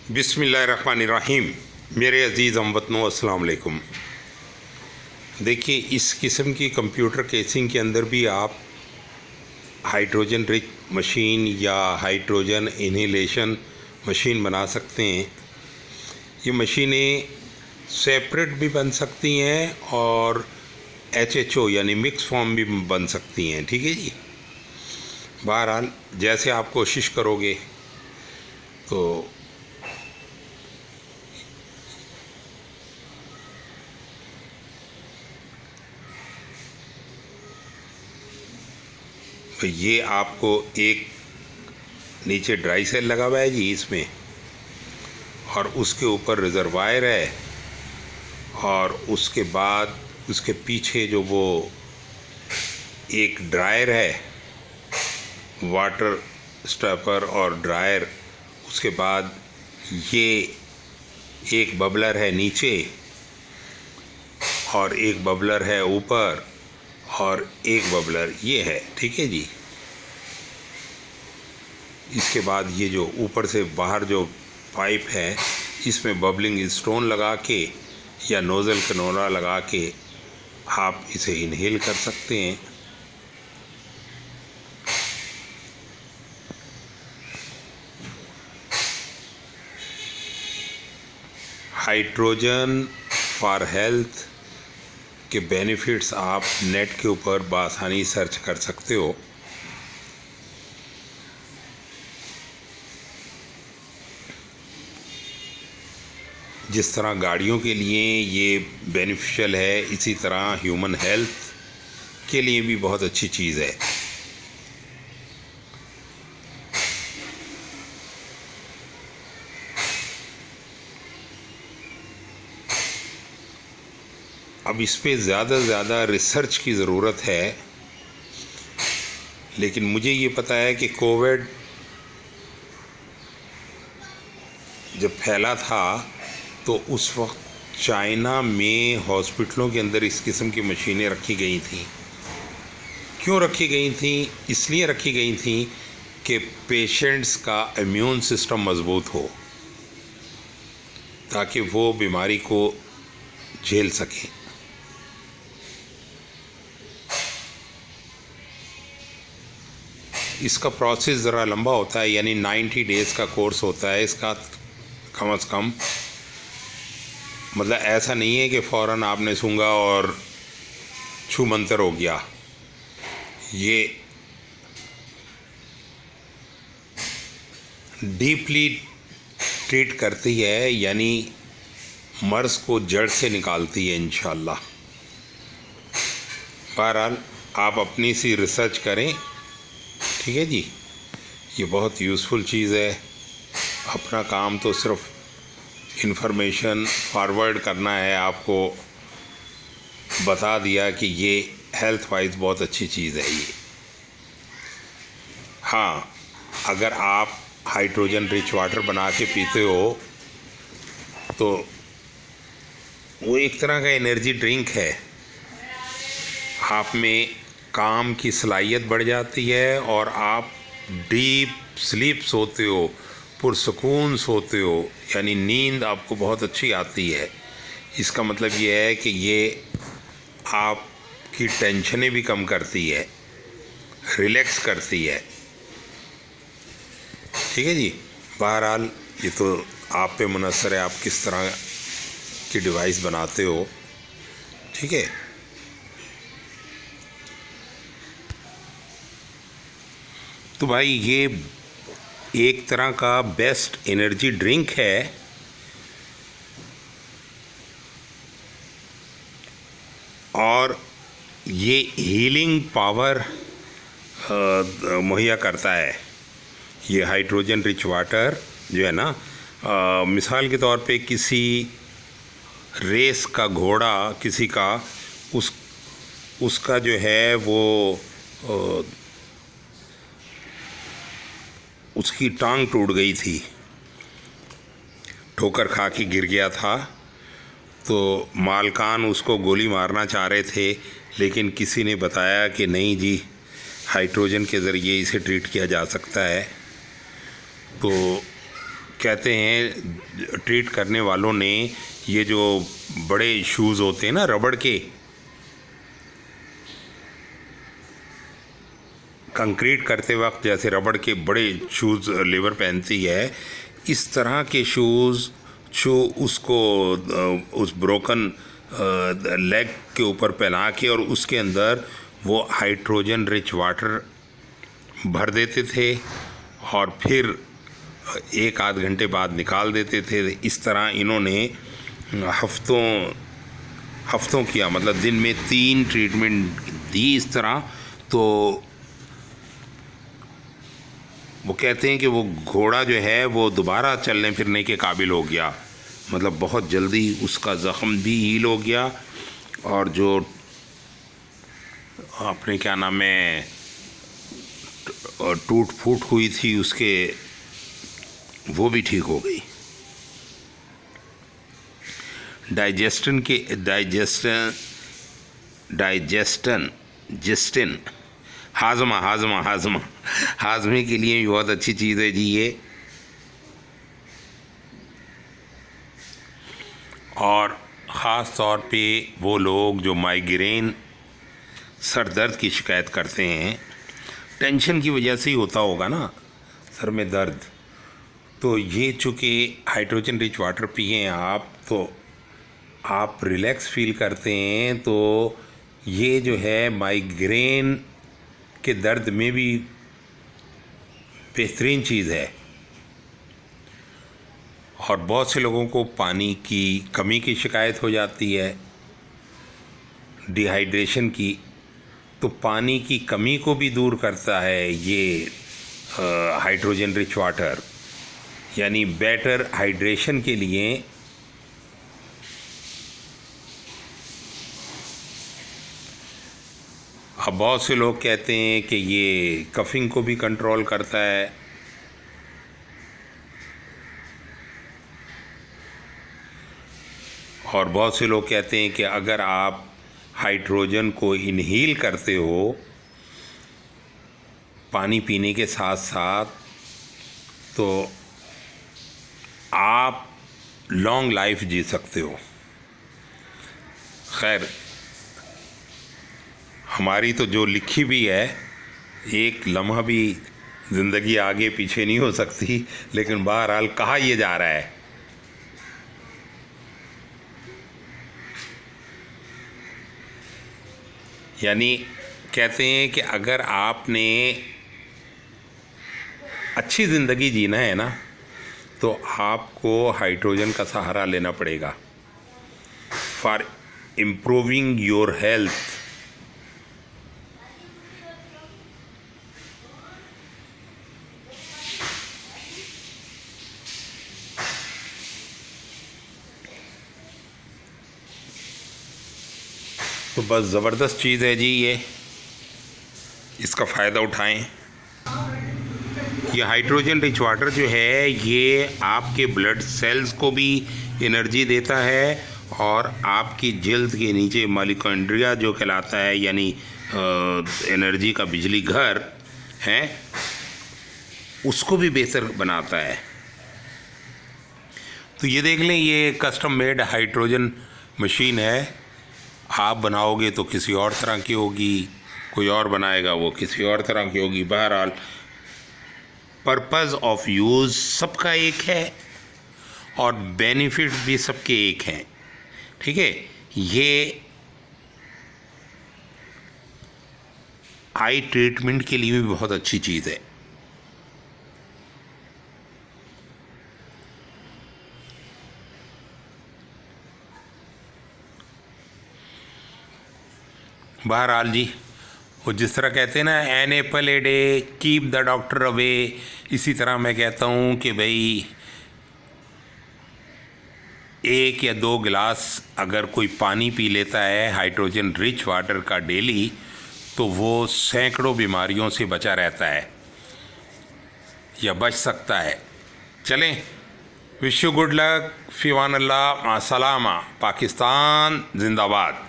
बिस्मिल्लाहिर्रहमानिर्रहीम। मेरे अज़ीज़ हमवतनों, अस्सलाम वालेकुम। देखिए, इस किस्म की कंप्यूटर केसिंग के अंदर भी आप हाइड्रोजन रिच मशीन या हाइड्रोजन इन्हेलेशन मशीन बना सकते हैं। ये मशीनें सेपरेट भी बन सकती हैं और HHO यानी मिक्स फॉर्म भी बन सकती हैं। ठीक है जी। बहरहाल जैसे आप कोशिश करोगे तो ये आपको एक नीचे ड्राई सेल लगा हुआ है जी इसमें, और उसके ऊपर रिजर्वायर है, और उसके बाद उसके पीछे जो वो एक ड्रायर है, वाटर स्टॉपर और ड्रायर, उसके बाद ये एक बबलर है नीचे और एक बबलर है ऊपर और एक बबलर ये है। ठीक है जी। इसके बाद ये जो ऊपर से बाहर जो पाइप है, इसमें बबलिंग स्टोन लगा के या नोज़ल कनोरा लगा के आप इसे इनहेल कर सकते हैं। हाइड्रोजन फॉर हेल्थ के बेनिफिट्स आप नेट के ऊपर बआसानी सर्च कर सकते हो। जिस तरह गाड़ियों के लिए ये बेनिफिशियल है, इसी तरह ह्यूमन हेल्थ के लिए भी बहुत अच्छी चीज़ है। अब इस पे ज़्यादा से ज़्यादा रिसर्च की ज़रूरत है, लेकिन मुझे ये पता है कि कोविड जब फैला था तो उस वक्त चाइना में हॉस्पिटलों के अंदर इस किस्म की मशीनें रखी गई थीं। क्यों रखी गई थीं? इसलिए रखी गई थीं कि पेशेंट्स का इम्यून सिस्टम मज़बूत हो, ताकि वो बीमारी को झेल सकें। इसका प्रोसेस ज़रा लंबा होता है, यानी 90 डेज़ का कोर्स होता है इसका कम से कम। मतलब ऐसा नहीं है कि फ़ौरन आपने सूंघा और छू मंतर हो गया। ये डीपली ट्रीट करती है, यानी मर्ज़ को जड़ से निकालती है इंशाअल्लाह। बहरहाल आप अपनी सी रिसर्च करें। ठीक है जी। ये बहुत यूज़फुल चीज़ है। अपना काम तो सिर्फ इंफॉर्मेशन फॉरवर्ड करना है, आपको बता दिया कि ये हेल्थ वाइज बहुत अच्छी चीज़ है ये। हाँ, अगर आप हाइड्रोजन रिच वाटर बना के पीते हो तो वो एक तरह का एनर्जी ड्रिंक है। आप में काम की सलाहियत बढ़ जाती है और आप डीप स्लीप सोते हो, पुरसकून सोते हो, यानी नींद आपको बहुत अच्छी आती है। इसका मतलब ये है कि ये आपकी टेंशनें भी कम करती है, रिलैक्स करती है। ठीक है जी। बहरहाल ये तो आप पे मुनसर है, आप किस तरह की डिवाइस बनाते हो। ठीक है। तो भाई ये एक तरह का बेस्ट एनर्जी ड्रिंक है, और ये हीलिंग पावर मुहैया करता है। ये हाइड्रोजन रिच वाटर जो है ना, मिसाल के तौर पे किसी रेस का घोड़ा किसी का, उसका जो है वो उसकी टांग टूट गई थी, ठोकर खा के गिर गया था, तो मालकान उसको गोली मारना चाह रहे थे, लेकिन किसी ने बताया कि नहीं जी, हाइड्रोजन के ज़रिए इसे ट्रीट किया जा सकता है। तो कहते हैं ट्रीट करने वालों ने, ये जो बड़े शूज़ होते हैं ना रबड़ के, कंक्रीट करते वक्त जैसे रबड़ के बड़े शूज़ लेबर पहनती है, इस तरह के शूज़ जो उसको उस ब्रोकन लेग के ऊपर पहना के और उसके अंदर वो हाइड्रोजन रिच वाटर भर देते थे और फिर 1 आध घंटे बाद निकाल देते थे। इस तरह इन्होंने हफ्तों किया, मतलब दिन में 3 ट्रीटमेंट दी इस तरह। तो वो कहते हैं कि वो घोड़ा जो है वो दोबारा चलने फिरने के काबिल हो गया, मतलब बहुत जल्दी उसका ज़ख़म भी हील हो गया और जो अपने क्या नाम है टूट फूट हुई थी उसके, वो भी ठीक हो गई। डाइजेस्टिन हाजमे के लिए भी बहुत अच्छी चीज़ है जी ये। और ख़ास तौर पे वो लोग जो माइग्रेन, सर दर्द की शिकायत करते हैं, टेंशन की वजह से ही होता होगा ना सर में दर्द, तो ये चूँकि हाइड्रोजन रिच वाटर पिए आप तो आप रिलैक्स फील करते हैं। तो ये जो है माइग्रेन के दर्द में भी बेहतरीन चीज़ है। और बहुत से लोगों को पानी की कमी की शिकायत हो जाती है, डिहाइड्रेशन की, तो पानी की कमी को भी दूर करता है ये हाइड्रोजन रिच वाटर, यानी बेटर हाइड्रेशन के लिए। अब बहुत से लोग कहते हैं कि ये कफिंग को भी कंट्रोल करता है। और बहुत से लोग कहते हैं कि अगर आप हाइड्रोजन को इनहेल करते हो पानी पीने के साथ साथ, तो आप लॉन्ग लाइफ जी सकते हो। खैर, हमारी तो जो लिखी भी है, एक लम्हा भी ज़िंदगी आगे पीछे नहीं हो सकती, लेकिन बहरहाल कहा ये जा रहा है। यानी कहते हैं कि अगर आपने अच्छी ज़िंदगी जीना है ना, तो आपको हाइड्रोजन का सहारा लेना पड़ेगा फॉर इम्प्रूविंग योर हेल्थ। तो बस ज़बरदस्त चीज़ है जी ये, इसका फ़ायदा उठाएं। ये हाइड्रोजन रिच वाटर जो है ये आपके ब्लड सेल्स को भी एनर्जी देता है और आपकी जल्द के नीचे माइटोकॉन्ड्रिया जो कहलाता है, यानी एनर्जी का बिजली घर है, उसको भी बेहतर बनाता है। तो ये देख लें, ये कस्टम मेड हाइड्रोजन मशीन है। आप बनाओगे तो किसी और तरह की होगी, कोई और बनाएगा वो किसी और तरह की होगी। बहरहाल पर्पज़ ऑफ यूज़ सबका एक है और बेनिफिट भी सबके एक हैं, ठीक है। ये आई ट्रीटमेंट के लिए भी बहुत अच्छी चीज़ है। बहरहाल जी, वो जिस तरह कहते हैं ना, an apple a day keep the doctor away, इसी तरह मैं कहता हूँ कि भाई 1 या 2 गिलास अगर कोई पानी पी लेता है हाइड्रोजन रिच वाटर का डेली, तो वो सैकड़ों बीमारियों से बचा रहता है या बच सकता है। चलें, विश यू गुड लक, फ़िवान अल्लाह, मासलामा, पाकिस्तान जिंदाबाद।